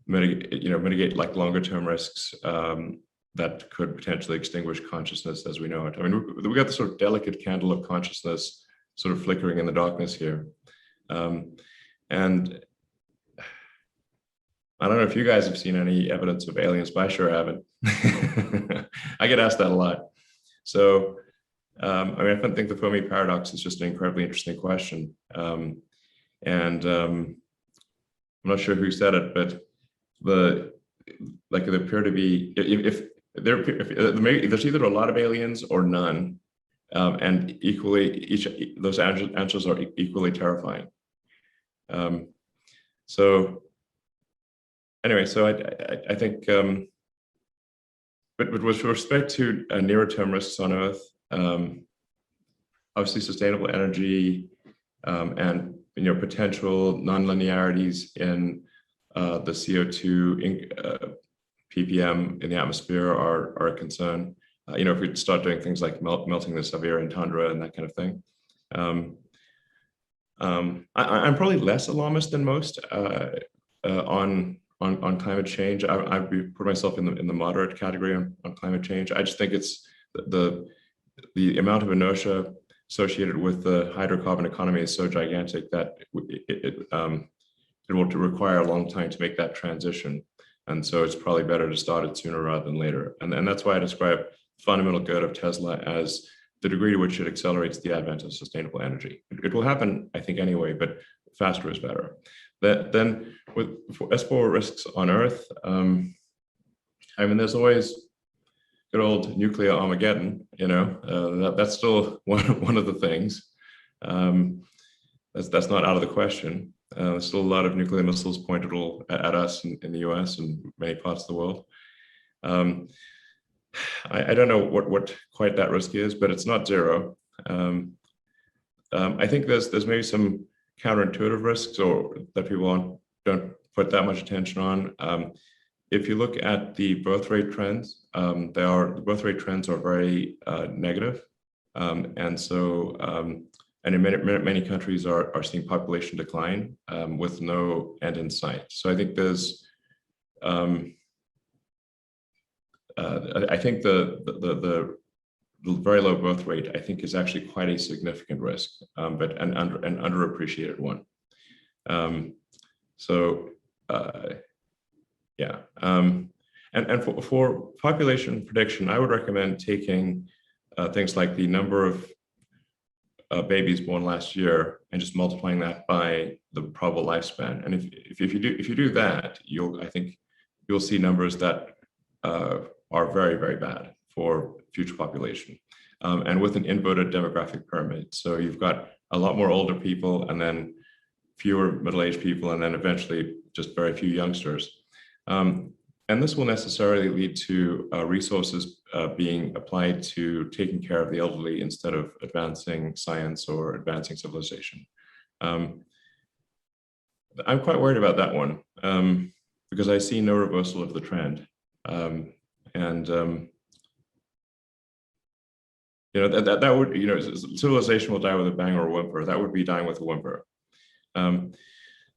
mitigate like longer term risks that could potentially extinguish consciousness as we know it. I mean, we got the sort of delicate candle of consciousness sort of flickering in the darkness here. And I don't know if you guys have seen any evidence of aliens, but I sure haven't. I get asked that a lot. So, I mean, I think the Fermi paradox is just an incredibly interesting question. And I'm not sure who said it, but there appear to be, if there's either a lot of aliens or none, and equally, those answers are equally terrifying. So anyway, so I think, but with respect to nearer term risks on Earth, obviously sustainable energy and potential nonlinearities in the CO2 ppm in the atmosphere are a concern. If we start doing things like melting the Siberian tundra and that kind of thing. I'm probably less alarmist than most on climate change. I'd put myself in the moderate category on climate change. I just think it's the amount of inertia associated with the hydrocarbon economy is so gigantic that it will require a long time to make that transition. And so it's probably better to start it sooner rather than later. And that's why I describe the fundamental good of Tesla as the degree to which it accelerates the advent of sustainable energy. It will happen, I think, anyway, but faster is better. Then as for risks on Earth, I mean, there's always good old nuclear Armageddon, that's still one of the things. That's not out of the question. There's still a lot of nuclear missiles pointed at us in the US and many parts of the world. I don't know what quite that risk is, but it's not zero. I think there's maybe some counterintuitive risks or that people don't put that much attention on. If you look at the birth rate trends, the birth rate trends are very negative. And so and in many countries are seeing population decline with no end in sight. So I think there's, I think the very low birth rate, I think, is actually quite a significant risk, but an underappreciated one. Yeah. And for population prediction, I would recommend taking things like the number of babies born last year and just multiplying that by the probable lifespan. And if you do that, I think you'll see numbers that are very, very bad for future population, and with an inverted demographic pyramid. So you've got a lot more older people, and then fewer middle-aged people, and then eventually just very few youngsters. And this will necessarily lead to resources being applied to taking care of the elderly instead of advancing science or advancing civilization. I'm quite worried about that one because I see no reversal of the trend. You know, that would, you know, civilization will die with a bang or a whimper. That would be dying with a whimper. Then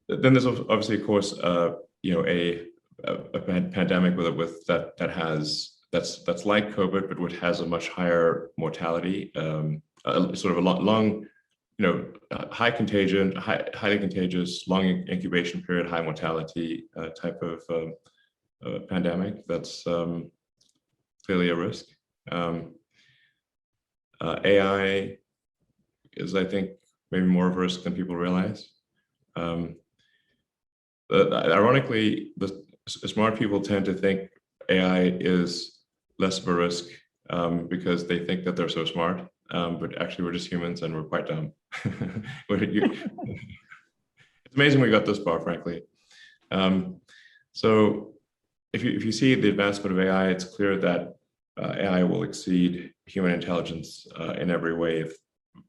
there's obviously, of course, you know, a pandemic that's like COVID, but which has a much higher mortality, sort of a long, you know, high contagion, highly contagious, long incubation period, high mortality type of pandemic. That's clearly a risk. AI is, I think, maybe more of a risk than people realize. Ironically, the smart people tend to think AI is less of a risk because they think that they're so smart, but actually we're just humans and we're quite dumb. It's amazing we got this far, frankly. So if you see the advancement of AI, it's clear that AI will exceed human intelligence in every way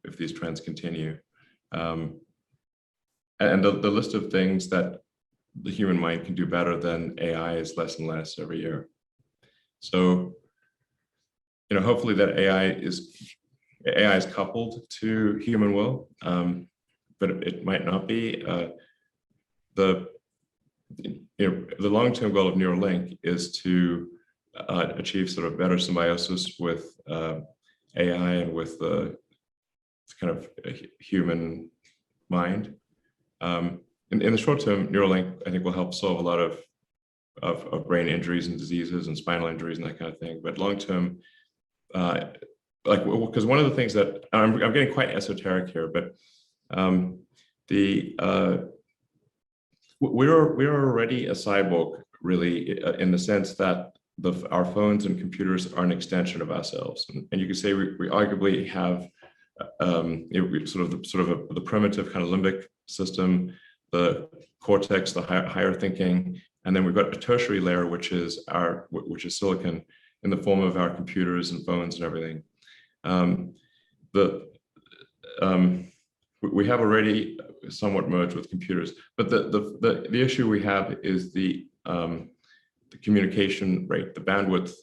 if these trends continue. And the list of things that the human mind can do better than AI is less and less every year. So, you know, hopefully that AI is coupled to human will, but it might not be. The long-term goal of Neuralink is to achieve sort of better symbiosis with AI and with the kind of human mind. In the short term, Neuralink, I think, will help solve a lot of brain injuries and diseases and spinal injuries and that kind of thing. But long term, because one of the things that I'm getting quite esoteric here, but we're already a cyborg, really, in the sense that our phones and computers are an extension of ourselves, and you could say we arguably have sort of the primitive kind of limbic system, the cortex, the higher thinking, and then we've got a tertiary layer, which is silicon in the form of our computers and phones and everything. We have already somewhat merged with computers, but the issue we have is the communication rate. The bandwidth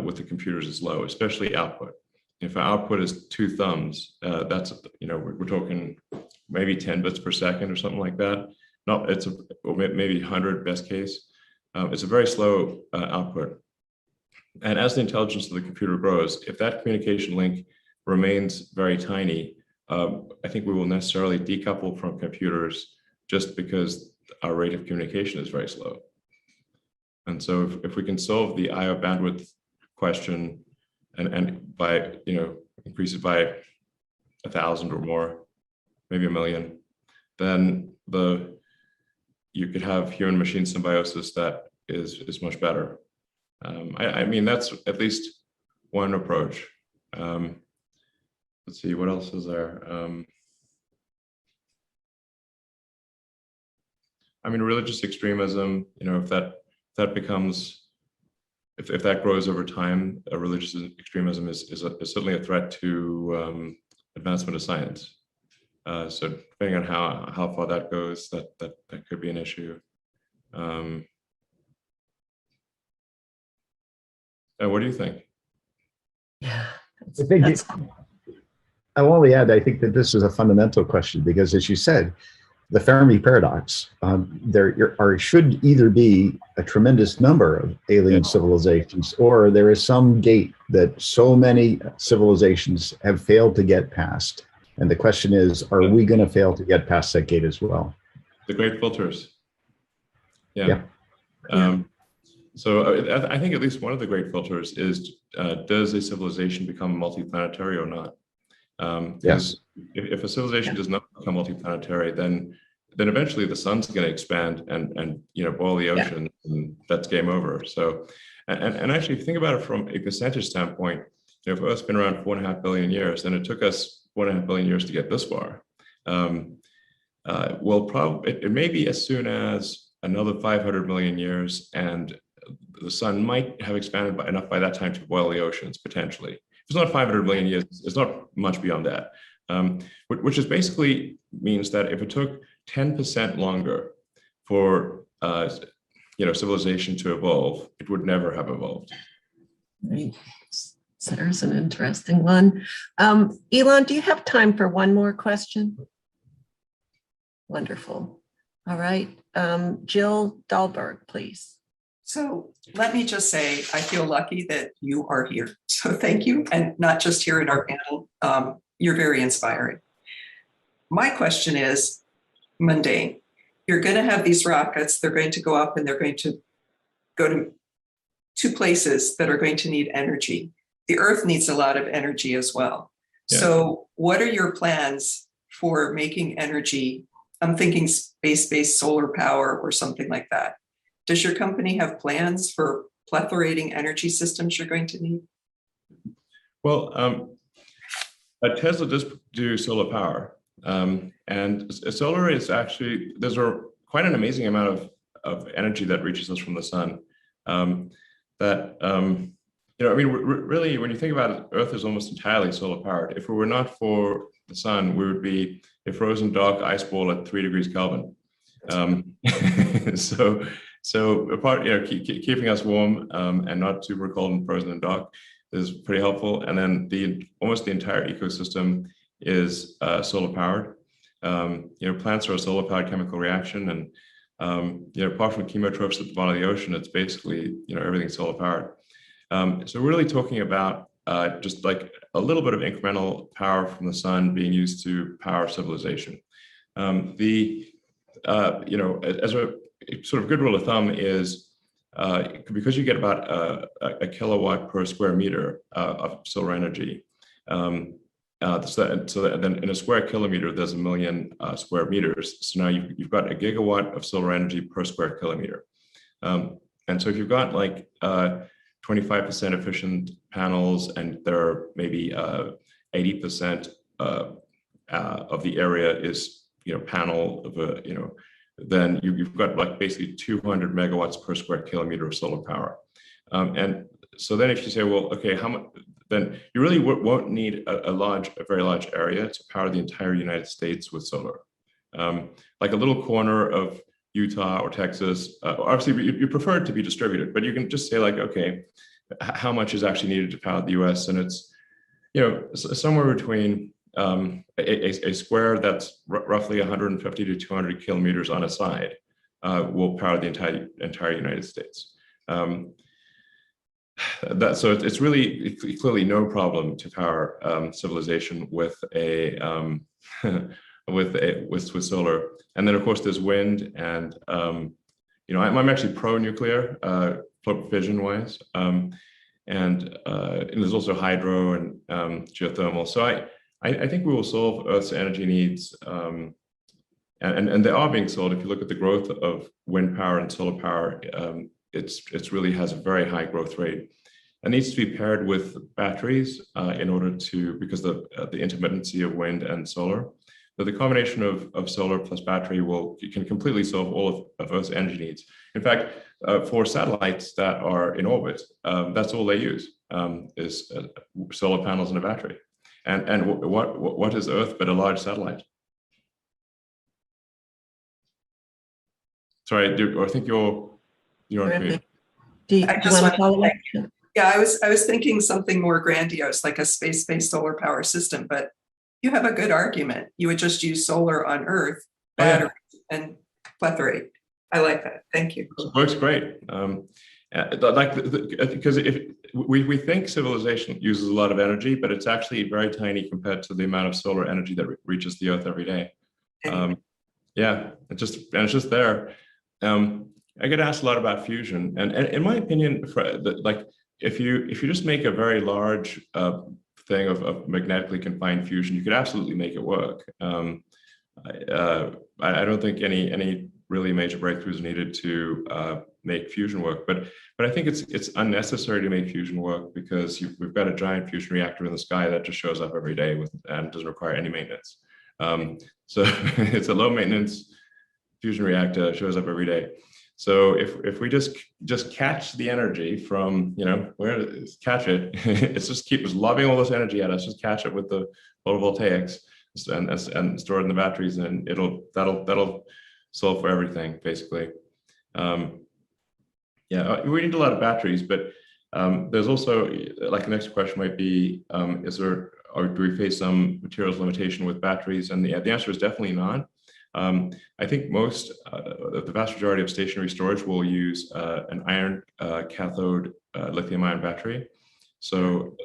with the computers is low, especially output. If our output is 2 thumbs, that's, you know, we're talking maybe 10 bits per second or something like that. No, or maybe 100 best case. It's a very slow output. And as the intelligence of the computer grows, if that communication link remains very tiny, I think we will necessarily decouple from computers just because our rate of communication is very slow. And so if we can solve the I/O bandwidth question and by, you know, increase it by 1,000 or more, maybe 1 million, then you could have human machine symbiosis that is much better. I mean, that's at least one approach. Let's see, what else is there? I mean, religious extremism, you know, if that grows over time, religious extremism is certainly a threat to advancement of science. So depending on how far that goes, that could be an issue. What do you think? Yeah, I think I'll only add, I think that this is a fundamental question because, as you said, the Fermi paradox, should either be a tremendous number of alien civilizations, or there is some gate that so many civilizations have failed to get past. And the question is, are we going to fail to get past that gate as well? The great filters. Yeah. So I think at least one of the great filters is, does a civilization become multiplanetary or not? Yes. If a civilization does not become multiplanetary, then eventually the sun's going to expand and boil the ocean, and that's game over. So, and actually, if you think about it from a percentage standpoint, if Earth's been around 4.5 billion years, and it took us 4.5 billion years to get this far, well, probably it may be as soon as another 500 million years, and the sun might have expanded enough by that time to boil the oceans potentially. If it's not 500 million years, it's not much beyond that, which is basically means that if it took 10% longer for civilization to evolve, it would never have evolved. Right. So there's an interesting one. Elon, do you have time for one more question? Wonderful. All right. Jill Dahlberg, please. So let me just say, I feel lucky that you are here. So thank you. And not just here in our panel. You're very inspiring. My question is mundane. You're going to have these rockets. They're going to go up and they're going to go to two places that are going to need energy. The Earth needs a lot of energy as well. Yeah. So what are your plans for making energy? I'm thinking space-based solar power or something like that. Does your company have plans for proliferating energy systems you're going to need? Well, Tesla does do solar power. And solar is actually, there's quite an amazing amount of energy that reaches us from the sun. Really, when you think about it, Earth is almost entirely solar powered. If it were not for the sun, we would be a frozen dark ice ball at 3 degrees Kelvin. So apart, keeping us warm and not super cold and frozen and dark is pretty helpful. And then almost the entire ecosystem is solar powered. Plants are a solar powered chemical reaction, and apart from chemotrophs at the bottom of the ocean, it's basically everything's solar powered. So we're really talking about just like a little bit of incremental power from the sun being used to power civilization. As a sort of good rule of thumb is because you get about a kilowatt per square meter of solar energy. So then in a square kilometer, there's 1 million square meters. So now you've got a gigawatt of solar energy per square kilometer. And so if you've got like 25% efficient panels, and there are maybe 80% of the area is panel of then you've got like basically 200 megawatts per square kilometer of solar power. And so then if you say, well, okay, how much? Then you really won't need a very large area to power the entire United States with solar. Like a little corner of Utah or Texas, obviously you prefer it to be distributed, but you can just say like, okay, how much is actually needed to power the US? And it's, somewhere between a square that's roughly 150 to 200 kilometers on a side will power the entire United States. So it's really clearly no problem to power civilization with with solar. And then of course there's wind, and I'm actually pro nuclear, fission wise, and there's also hydro and geothermal. So I think we will solve Earth's energy needs, and they are being solved. If you look at the growth of wind power and solar power, it's really has a very high growth rate. It needs to be paired with batteries in order to, because the intermittency of wind and solar. But the combination of solar plus battery can completely solve all of Earth's energy needs. In fact, for satellites that are in orbit, that's all they use is solar panels and a battery. And what is Earth but a large satellite? Sorry, I think you're on mute. Do you want to follow up? Yeah, I was thinking something more grandiose, like a space-based solar power system, but you have a good argument. You would just use solar on Earth, batteries, and plethrate. I like that. Thank you. It works great. Because if we think civilization uses a lot of energy, but it's actually very tiny compared to the amount of solar energy that reaches the Earth every day. Yeah, it's just there. I get asked a lot about fusion, and in my opinion, if you just make a very large thing of magnetically confined fusion, you could absolutely make it work. I don't think any really major breakthroughs needed to make fusion work, but I think it's unnecessary to make fusion work because we've got a giant fusion reactor in the sky that just shows up every day and doesn't require any maintenance. So it's a low maintenance fusion reactor, shows up every day. So if we just catch the energy from, catch it, it's just keeps lobbing all this energy at us, just catch it with the photovoltaics and store it in the batteries, and that'll solve for everything, basically. Yeah, we need a lot of batteries, but there's also, like, the next question might be, do we face some materials limitation with batteries? And the answer is definitely not. I think the vast majority of stationary storage will use an iron cathode lithium-ion battery. So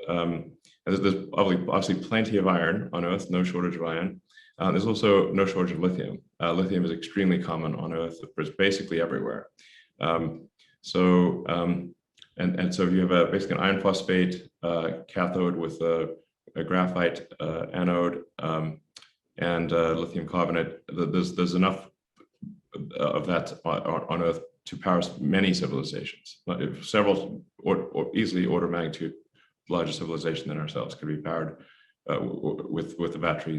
there's obviously plenty of iron on Earth, no shortage of iron. There's also no shortage of lithium. Lithium is extremely common on Earth. It's basically everywhere. So if you have basically an iron phosphate cathode with a graphite anode and lithium carbonate, there's enough of that on Earth to power many civilizations. Several, or easily order of magnitude larger civilization than ourselves could be powered with the battery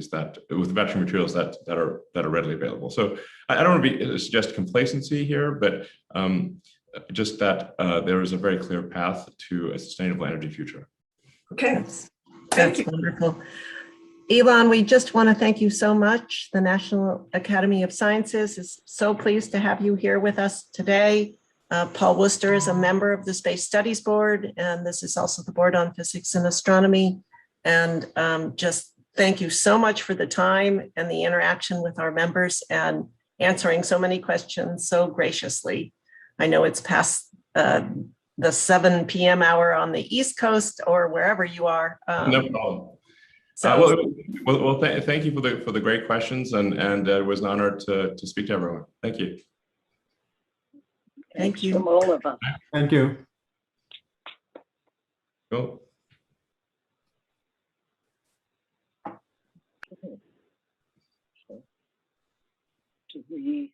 materials that are readily available. So I don't want to suggest complacency here, but just that there is a very clear path to a sustainable energy future. Okay, that's wonderful. Elon, we just want to thank you so much. The National Academy of Sciences is so pleased to have you here with us today. Paul Worcester is a member of the Space Studies Board, and this is also the Board on Physics and Astronomy. And just thank you so much for the time and the interaction with our members and answering so many questions so graciously. I know it's past the 7 p.m. hour on the East Coast or wherever you are. No problem. Thank you for the great questions, and it was an honor to speak to everyone. Thank you. Thank you. From all of us. Thank you. Cool. Do we